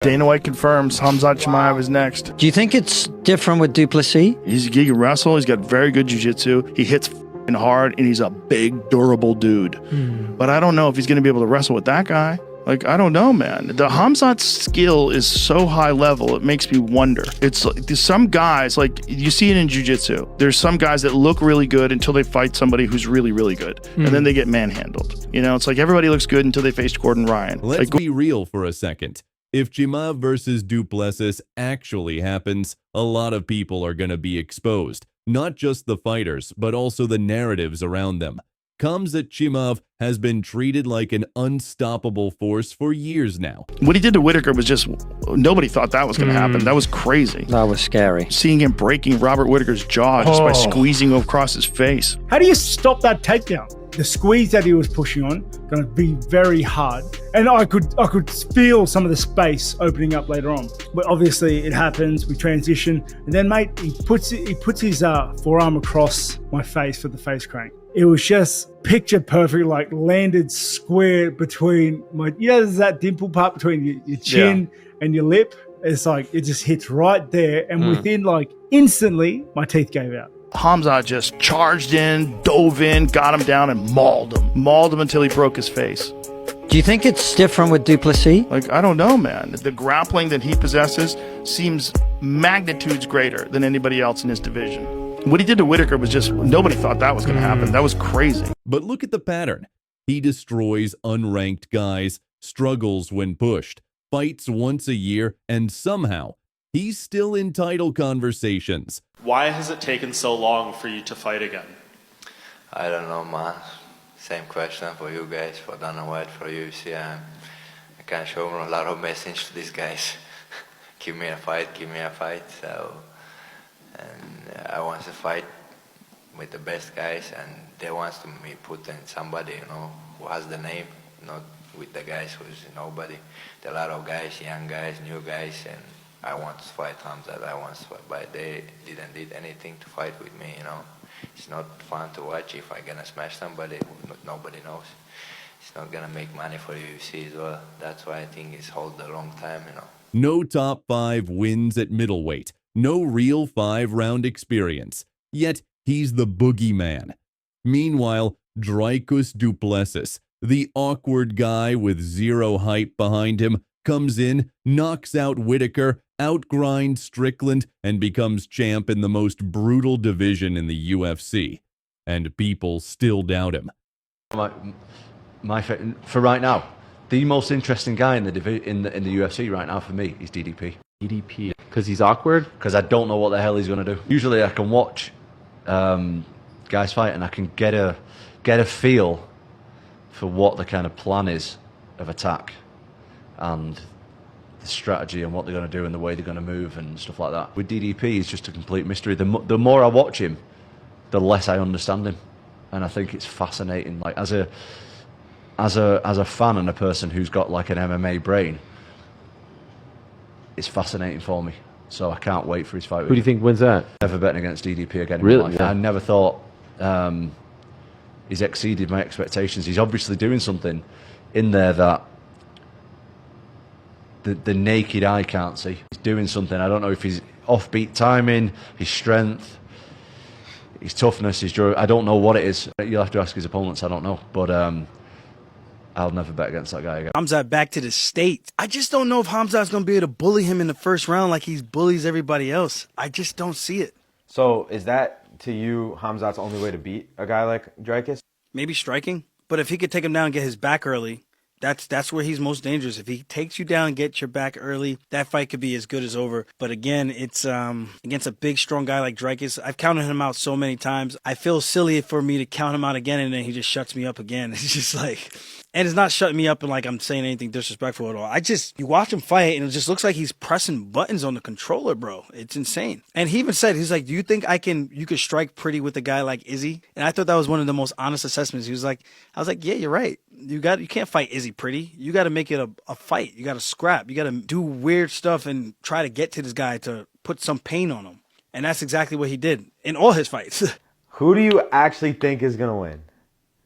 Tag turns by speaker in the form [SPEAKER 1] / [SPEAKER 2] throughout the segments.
[SPEAKER 1] Dana White confirms Khamzat Chimaev is next.
[SPEAKER 2] Do you think it's different with Du Plessis?
[SPEAKER 1] He can wrestle. He's got very good jiu-jitsu. He hits hard, and he's a big, durable dude. But I don't know if he's going to be able to wrestle with that guy. Like, I don't know, man. The Khamzat's skill is so high level, it makes me wonder. It's like, there's some guys, like, you see it in jiu-jitsu. There's some guys that look really good until they fight somebody who's really, really good. And then they get manhandled. You know, it's like everybody looks good until they face Gordon Ryan.
[SPEAKER 3] Let's be real for a second. If Chimaev versus Du Plessis actually happens, a lot of people are going to be exposed. Not just the fighters, but also the narratives around them. Khamzat Chimaev has been treated like an unstoppable force for years now.
[SPEAKER 1] What he did to Whitaker was just, nobody thought that was going to happen. That was crazy.
[SPEAKER 2] That was scary.
[SPEAKER 1] Seeing him breaking Robert Whitaker's jaw just by squeezing across his face.
[SPEAKER 4] How do you stop that takedown? The squeeze that he was pushing on going to be very hard, and I could feel some of the space opening up later on. But obviously, it happens. We transition, and then mate, he puts his forearm across my face for the face crank. It was just picture perfect, like landed square between my, there's that dimple part between your chin and your lip. It's like it just hits right there, and within like instantly, my teeth gave out.
[SPEAKER 1] Khamzat just charged in, dove in, got him down, and mauled him. Mauled him until he broke his face.
[SPEAKER 2] Do you think it's different with Du Plessis?
[SPEAKER 1] Like, I don't know, man. The grappling that he possesses seems magnitudes greater than anybody else in his division. What he did to Whitaker was just, nobody thought that was going to happen. That was crazy.
[SPEAKER 3] But look at the pattern. He destroys unranked guys, struggles when pushed, fights once a year, and somehow he's still in title conversations.
[SPEAKER 5] Why has it taken so long for you to fight again?
[SPEAKER 6] I don't know, man. Same question for you guys, for Dana White, for you. See, I can show a lot of message to these guys. Give me a fight, give me a fight. So, and I want to fight with the best guys, and they want to me put in somebody, who has the name, not with the guys who's nobody. There are a lot of guys, young guys, new guys, and I want to fight Khamzat. I want to fight, but they didn't did anything to fight with me. It's not fun to watch if I'm gonna smash somebody who nobody knows. It's not gonna make money for UFC as well. That's why I think it's hold a long time.
[SPEAKER 3] No top 5 wins at middleweight. No real 5-round experience. Yet he's the boogeyman. Meanwhile, Dricus Du Plessis, the awkward guy with zero hype behind him, comes in, knocks out Whitaker, outgrinds Strickland, and becomes champ in the most brutal division in the UFC. And people still doubt him.
[SPEAKER 7] For right now, the most interesting guy in the UFC right now for me is DDP.
[SPEAKER 8] DDP, because he's awkward?
[SPEAKER 7] Because I don't know what the hell he's going to do. Usually I can watch guys fight and I can get a feel for what the kind of plan is of attack and the strategy and what they're going to do and the way they're going to move and stuff like that. With DDP, it's just a complete mystery. The more I watch him, the less I understand him, and I think it's fascinating. Like as a fan and a person who's got like an MMA brain, it's fascinating for me. So I can't wait for his fight.
[SPEAKER 8] Who do you think wins that?
[SPEAKER 7] Never betting against DDP again in
[SPEAKER 8] really?
[SPEAKER 7] my life.
[SPEAKER 8] Yeah.
[SPEAKER 7] I never thought he's exceeded my expectations. He's obviously doing something in there that the naked eye can't see. He's doing something. I don't know if he's offbeat timing, his strength, his toughness, his I don't know what it is. You'll have to ask his opponents. I don't know. But I'll never bet against that guy again.
[SPEAKER 9] Khamzat back to the States. I just don't know if Khamzat's going to be able to bully him in the first round like he bullies everybody else. I just don't see it.
[SPEAKER 10] So is that, to you, Khamzat's only way to beat a guy like Dricus?
[SPEAKER 9] Maybe striking. But if he could take him down and get his back early, that's where he's most dangerous. If he takes you down and gets your back early, that fight could be as good as over. But again, it's against a big, strong guy like Dricus. I've counted him out so many times. I feel silly for me to count him out again, and then he just shuts me up again. It's just like... And it's not shutting me up and like I'm saying anything disrespectful at all. You watch him fight and it just looks like he's pressing buttons on the controller, bro. It's insane. And he even said, he's like, do you think you could strike pretty with a guy like Izzy? And I thought that was one of the most honest assessments. I was like, yeah, you're right. You can't fight Izzy pretty. You got to make it a fight. You got to scrap. You got to do weird stuff and try to get to this guy to put some pain on him. And that's exactly what he did in all his fights.
[SPEAKER 10] Who do you actually think is going to win?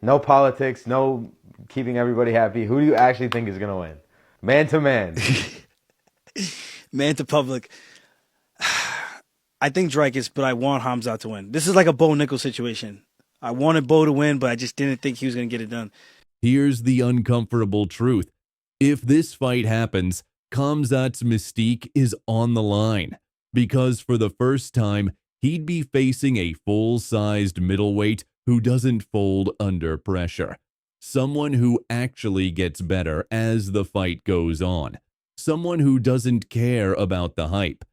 [SPEAKER 10] No politics, no keeping everybody happy. Who do you actually think is going to win? Man to man.
[SPEAKER 9] Man to public. I think Dricus, but I want Khamzat to win. This is like a Bo Nickal situation. I wanted Bo to win, but I just didn't think he was going to get it done.
[SPEAKER 3] Here's the uncomfortable truth. If this fight happens, Khamzat's mystique is on the line, because for the first time, he'd be facing a full-sized middleweight who doesn't fold under pressure. Someone who actually gets better as the fight goes on. Someone who doesn't care about the hype.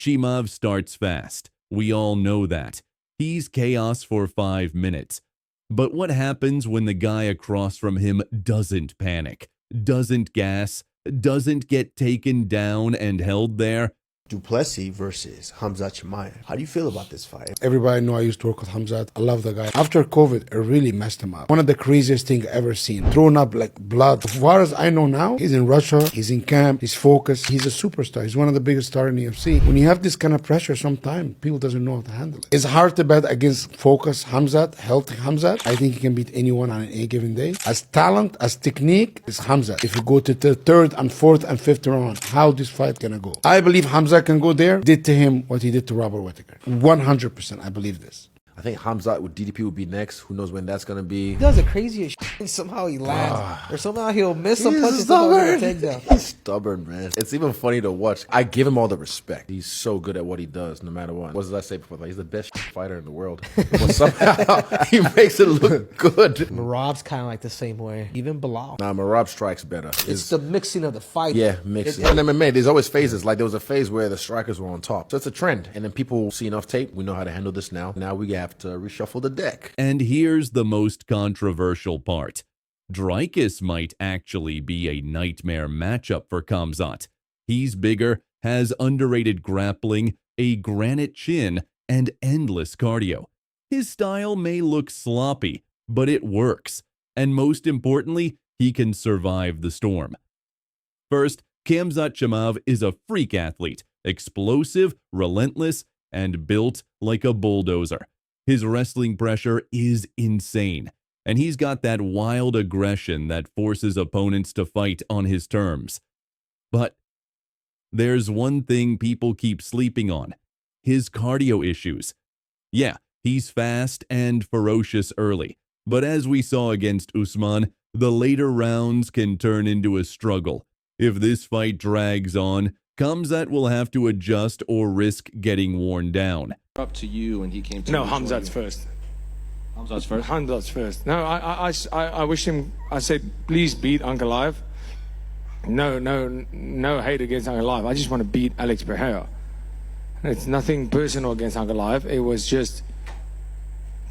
[SPEAKER 3] Chimaev starts fast. We all know that. He's chaos for 5 minutes. But what happens when the guy across from him doesn't panic, doesn't gas, doesn't get taken down and held there?
[SPEAKER 11] Du Plessis versus Khamzat Chimaev. How do you feel about this fight?
[SPEAKER 12] Everybody know I used to work with Khamzat. I love the guy. After COVID, it really messed him up. One of the craziest things I've ever seen. Throwing up like blood. As far as I know now, he's in Russia, he's in camp, he's focused, he's a superstar. He's one of the biggest stars in the UFC. When you have this kind of pressure, sometimes people doesn't know how to handle it. It's hard to bet against focused Khamzat, healthy Khamzat. I think he can beat anyone on any given day. As talent, as technique, it's Khamzat. If you go to the third and fourth and fifth round, how this fight gonna go? I believe Khamzat can go there, did to him what he did to Robert Whittaker. 100%, I believe this.
[SPEAKER 10] I think Khamzat with DDP will be next. Who knows when that's gonna be?
[SPEAKER 13] He does the craziest shit and somehow he lands. Or somehow he'll miss a punch and somehow he'll take down.
[SPEAKER 10] He's stubborn, man. It's even funny to watch. I give him all the respect. He's so good at what he does, no matter what. What did I say before? Like, he's the best fighter in the world. But somehow he makes it look good.
[SPEAKER 13] Marab's kind of like the same way. Even Bilal.
[SPEAKER 10] Nah, Marab strikes better.
[SPEAKER 13] It's the mixing of the fight.
[SPEAKER 10] Yeah, mixing. In MMA, there's always phases. Like, there was a phase where the strikers were on top. So it's a trend. And then people see enough tape. We know how to handle this now. Now we have to reshuffle the deck.
[SPEAKER 3] And here's the most controversial part. Dricus might actually be a nightmare matchup for Khamzat. He's bigger, has underrated grappling, a granite chin, and endless cardio. His style may look sloppy, but it works. And most importantly, he can survive the storm. First, Khamzat Chimaev is a freak athlete, explosive, relentless, and built like a bulldozer. His wrestling pressure is insane, and he's got that wild aggression that forces opponents to fight on his terms. But there's one thing people keep sleeping on: his cardio issues. Yeah, he's fast and ferocious early, but as we saw against Usman, the later rounds can turn into a struggle. If this fight drags on, Khamzat will have to adjust or risk getting worn down.
[SPEAKER 14] Up to you, and he came to
[SPEAKER 15] no, Khamzat's first.
[SPEAKER 14] Khamzat's first?
[SPEAKER 15] Khamzat's first. No, I wish him, I said, please beat Uncle Live. No hate against Uncle Live. I just want to beat Alex Pereira. It's nothing personal against Uncle Live. It was just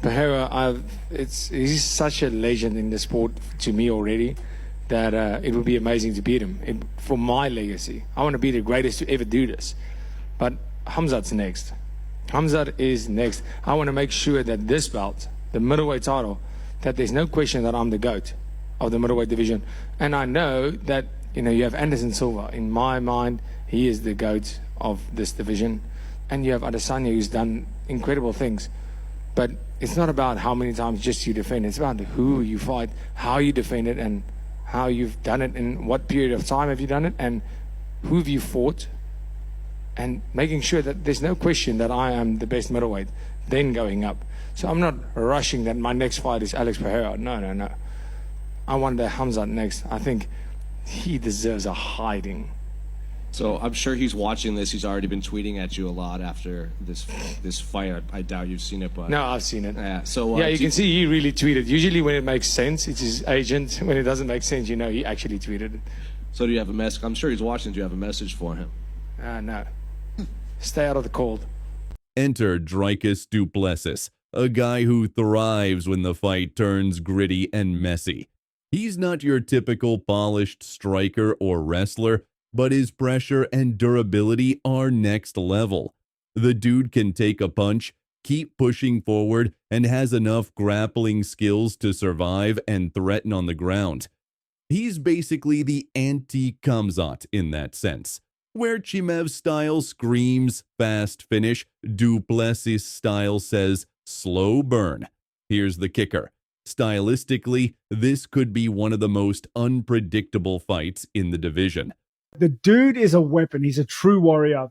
[SPEAKER 15] Pereira. He's such a legend in the sport to me already that it would be amazing to beat him for my legacy. I want to be the greatest to ever do this. But Khamzat's next. Khamzat is next. I want to make sure that this belt, the middleweight title, that there's no question that I'm the GOAT of the middleweight division. And I know that, you have Anderson Silva. In my mind, he is the GOAT of this division. And you have Adesanya, who's done incredible things. But it's not about how many times just you defend. It's about who you fight, how you defend it, and how you've done it, and what period of time have you done it, and who have you fought, and making sure that there's no question that I am the best middleweight, then going up. So I'm not rushing that my next fight is Alex Pereira. No. I want the Khamzat next. I think he deserves a hiding.
[SPEAKER 14] So I'm sure he's watching this. He's already been tweeting at you a lot after this fight. I doubt you've seen it, but
[SPEAKER 15] no, I've seen it.
[SPEAKER 14] Yeah. So
[SPEAKER 15] you can see he really tweeted. Usually when it makes sense, it's his agent. When it doesn't make sense, he actually tweeted it.
[SPEAKER 14] So do you have a message? I'm sure he's watching. Do you have a message for him?
[SPEAKER 15] No. Stay out of the cold.
[SPEAKER 3] Enter Dricus Du Plessis, a guy who thrives when the fight turns gritty and messy. He's not your typical polished striker or wrestler, but his pressure and durability are next level. The dude can take a punch, keep pushing forward, and has enough grappling skills to survive and threaten on the ground. He's basically the anti-Khamzat in that sense. Where Chimaev's style screams fast finish, Du Plessis' style says slow burn. Here's the kicker. Stylistically, this could be one of the most unpredictable fights in the division.
[SPEAKER 4] The dude is a weapon. He's a true warrior.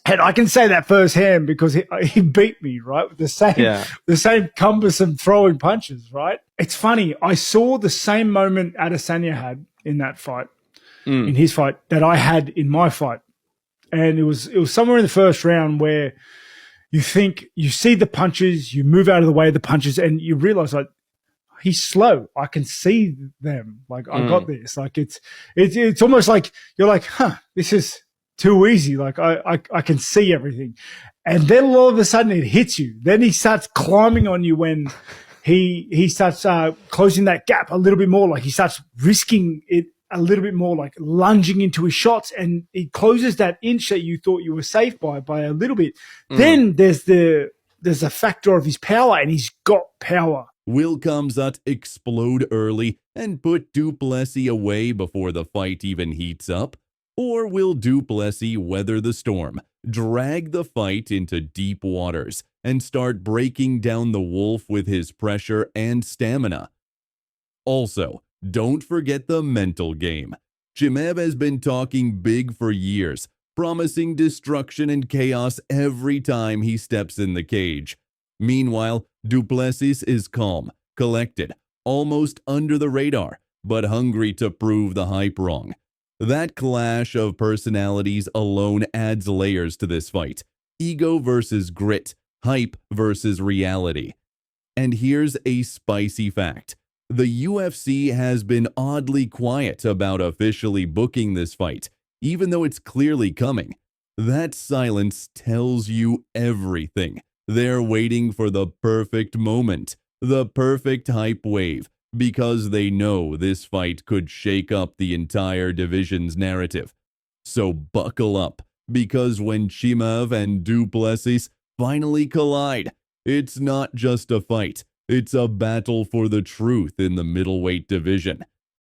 [SPEAKER 4] And I can say that firsthand because he beat me, right? With the same cumbersome throwing punches, right? It's funny. I saw the same moment Adesanya had in that fight, in his fight, that I had in my fight. And it was somewhere in the first round where you see the punches, you move out of the way of the punches, and you realize like he's slow. I can see them. Like I got this. Like it's almost like you're like, this is too easy. Like I can see everything. And then all of a sudden it hits you. Then he starts climbing on you when he starts closing that gap a little bit more. Like he starts risking it a little bit more, like lunging into his shots, and he closes that inch that you thought you were safe by a little bit. Then there's a factor of his power, and he's got power.
[SPEAKER 3] Will Khamzat explode early and put Du Plessis away before the fight even heats up? Or will Du Plessis weather the storm, drag the fight into deep waters, and start breaking down the wolf with his pressure and stamina? Also, don't forget the mental game. Chimaev has been talking big for years, promising destruction and chaos every time he steps in the cage. Meanwhile, Du Plessis is calm, collected, almost under the radar, but hungry to prove the hype wrong. That clash of personalities alone adds layers to this fight. Ego versus grit, hype versus reality. And here's a spicy fact. The UFC has been oddly quiet about officially booking this fight, even though it's clearly coming. That silence tells you everything. They're waiting for the perfect moment, the perfect hype wave, because they know this fight could shake up the entire division's narrative. So buckle up, because when Chimaev and Du Plessis finally collide, it's not just a fight, it's a battle for the truth in the middleweight division.